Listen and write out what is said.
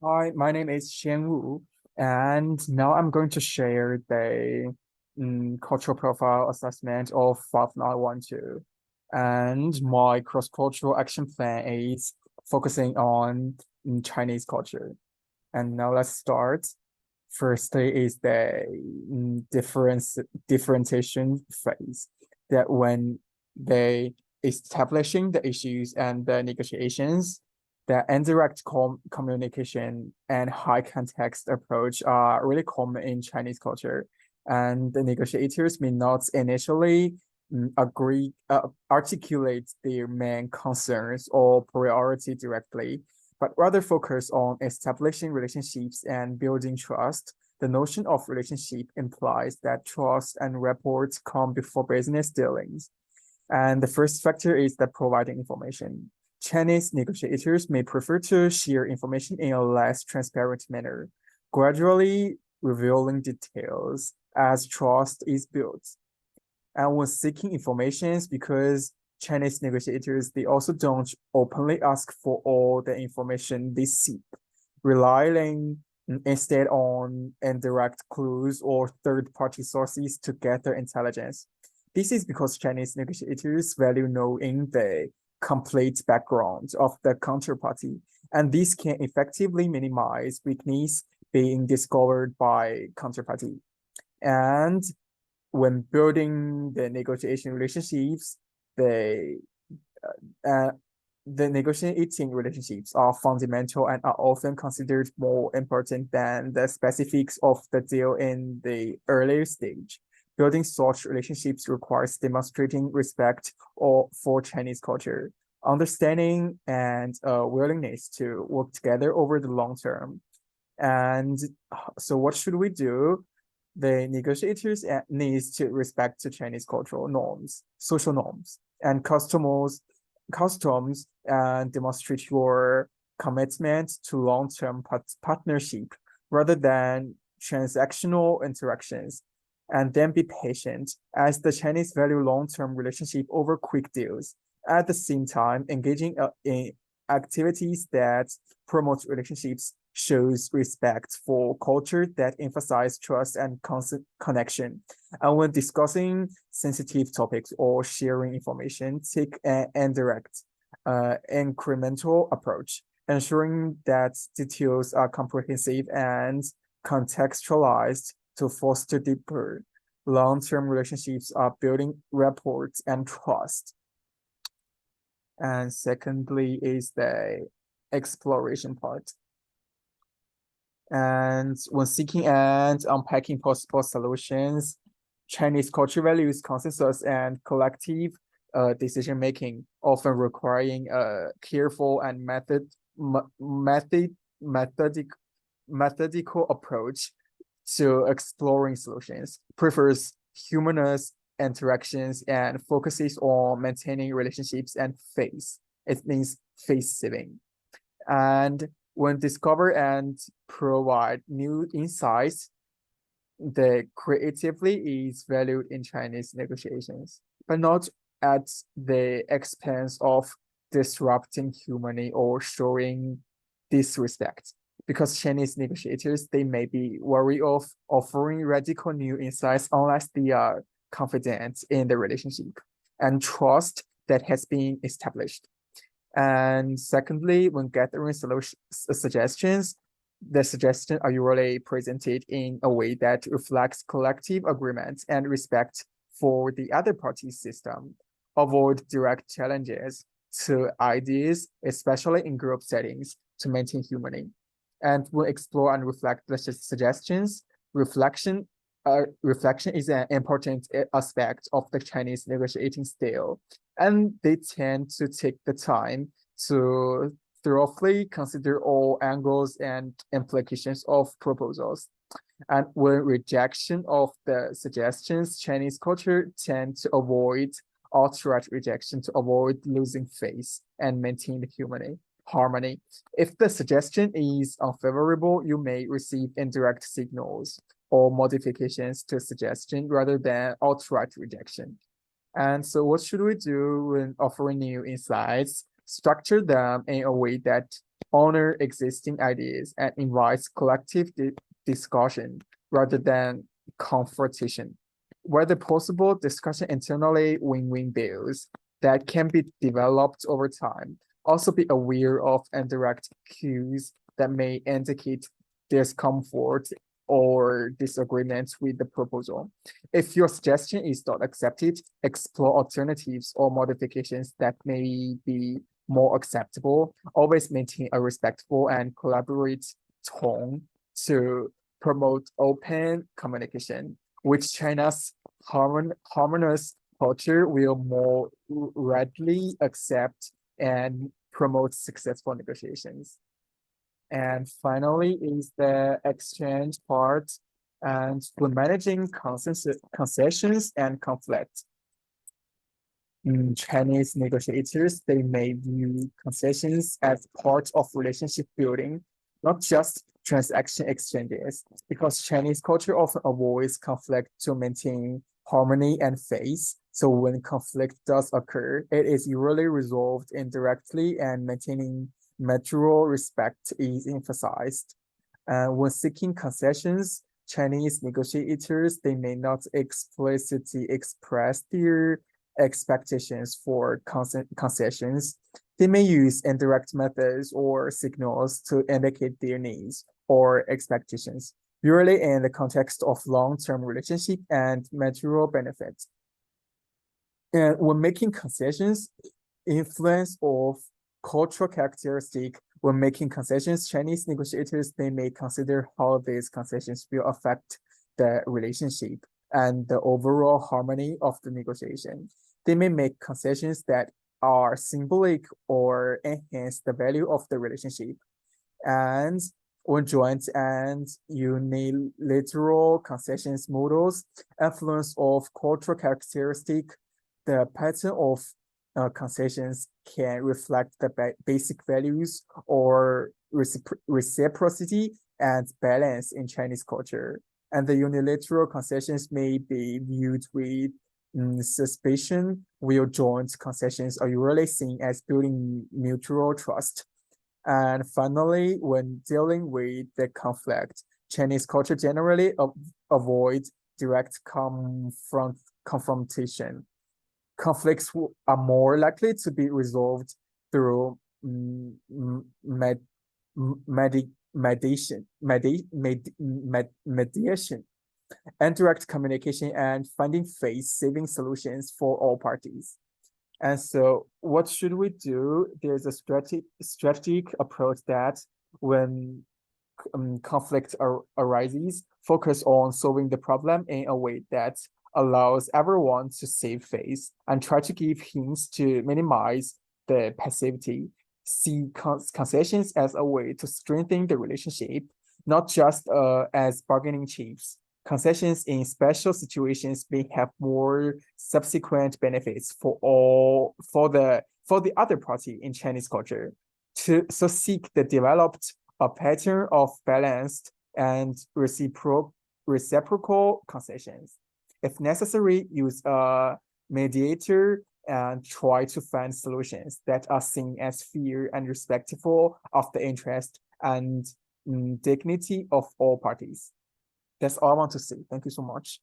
Hi, my name is Xian Wu, and now I'm going to share the cultural profile assessment of 5912. And my cross-cultural action plan is focusing on Chinese culture. And now let's start. Firstly is the differentiation phase, that when they establishing the issues and the negotiations, the indirect communication and high context approach are really common in Chinese culture. And the negotiators may not initially articulate their main concerns or priority directly, but rather focus on establishing relationships and building trust. The notion of relationship implies that trust and rapport come before business dealings. And the first factor is that providing information. Chinese negotiators may prefer to share information in a less transparent manner, gradually revealing details as trust is built. And when seeking information, because Chinese negotiators, they also don't openly ask for all the information they seek, relying instead on indirect clues or third-party sources to gather intelligence. This is because Chinese negotiators value knowing the complete background of the counterparty, and this can effectively minimize weakness being discovered by counterparty. And when building the negotiation relationships, they uh, the negotiating relationships are fundamental and are often considered more important than the specifics of the deal in the earlier stage. Building such relationships requires demonstrating respect for Chinese culture, understanding, and a willingness to work together over the long term. And so what should we do? The negotiators needs to respect the Chinese cultural norms, social norms, and customs, and demonstrate your commitment to long-term partnership rather than transactional interactions. And then be patient, as the Chinese value long-term relationship over quick deals. At the same time, engaging in activities that promote relationships shows respect for culture that emphasize trust and connection. And when discussing sensitive topics or sharing information, take an indirect, incremental approach, ensuring that details are comprehensive and contextualized to foster deeper long-term relationships, are building rapport and trust. And secondly is the exploration part. And when seeking and unpacking possible solutions, Chinese culture values consensus and collective decision making, often requiring a careful and methodic, methodical approach to exploring solutions, prefers humanist interactions, and focuses on maintaining relationships and face. It means face saving. And when discover and provide new insights, the creatively is valued in Chinese negotiations, but not at the expense of disrupting humanity or showing disrespect. Because Chinese negotiators, they may be wary of offering radical new insights unless they are confident in the relationship and trust that has been established. And secondly, when gathering suggestions, the suggestions are usually presented in a way that reflects collective agreement and respect for the other party's system. Avoid direct challenges to ideas, especially in group settings, to maintain harmony. And we'll explore and reflect the suggestions. Reflection is an important aspect of the Chinese negotiating style, and they tend to take the time to thoroughly consider all angles and implications of proposals. And when rejection of the suggestions, Chinese culture tend to avoid outright rejection to avoid losing face and maintain the harmony. If the suggestion is unfavorable, you may receive indirect signals or modifications to suggestion rather than outright rejection. And so what should we do when offering new insights? Structure them in a way that honor existing ideas and invites collective discussion rather than confrontation. Whether possible, discussion internally win-win deals that can be developed over time. Also be aware of indirect cues that may indicate discomfort or disagreement with the proposal. If your suggestion is not accepted, explore alternatives or modifications that may be more acceptable. Always maintain a respectful and collaborative tone to promote open communication, which China's harmonious culture will more readily accept and promote successful negotiations. And finally is the exchange part. And when managing concessions and conflict, Chinese negotiators, they may view concessions as part of relationship building, not just transaction exchanges, because Chinese culture often avoids conflict to maintain harmony and faith. So when conflict does occur, it is usually resolved indirectly and maintaining mutual respect is emphasized. When seeking concessions, Chinese negotiators, they may not explicitly express their expectations for concessions. They may use indirect methods or signals to indicate their needs or expectations, usually in the context of long-term relationship and mutual benefits. And when making concessions, influence of cultural characteristic when making concessions, Chinese negotiators, they may consider how these concessions will affect the relationship and the overall harmony of the negotiation. They may make concessions that are symbolic or enhance the value of the relationship. And when joint and unilateral concessions models, influence of cultural characteristic, the pattern of concessions can reflect the basic values or reciprocity and balance in Chinese culture. And the unilateral concessions may be viewed with suspicion, while joint concessions are usually seen as building mutual trust. And finally, when dealing with the conflict, Chinese culture generally avoids direct confrontation. Conflicts are more likely to be resolved through mediation, indirect communication, and finding face-saving solutions for all parties. And so what should we do? There's a strategic approach that when conflict arises, focus on solving the problem in a way that allows everyone to save face and try to give hints to minimize the passivity. See concessions as a way to strengthen the relationship, not just as bargaining chips. Concessions in special situations may have more subsequent benefits for the other party in Chinese culture. So seek the developed a pattern of balanced and reciprocal concessions. If necessary, use a mediator and try to find solutions that are seen as fair and respectful of the interest and dignity of all parties. That's all I want to say. Thank you so much.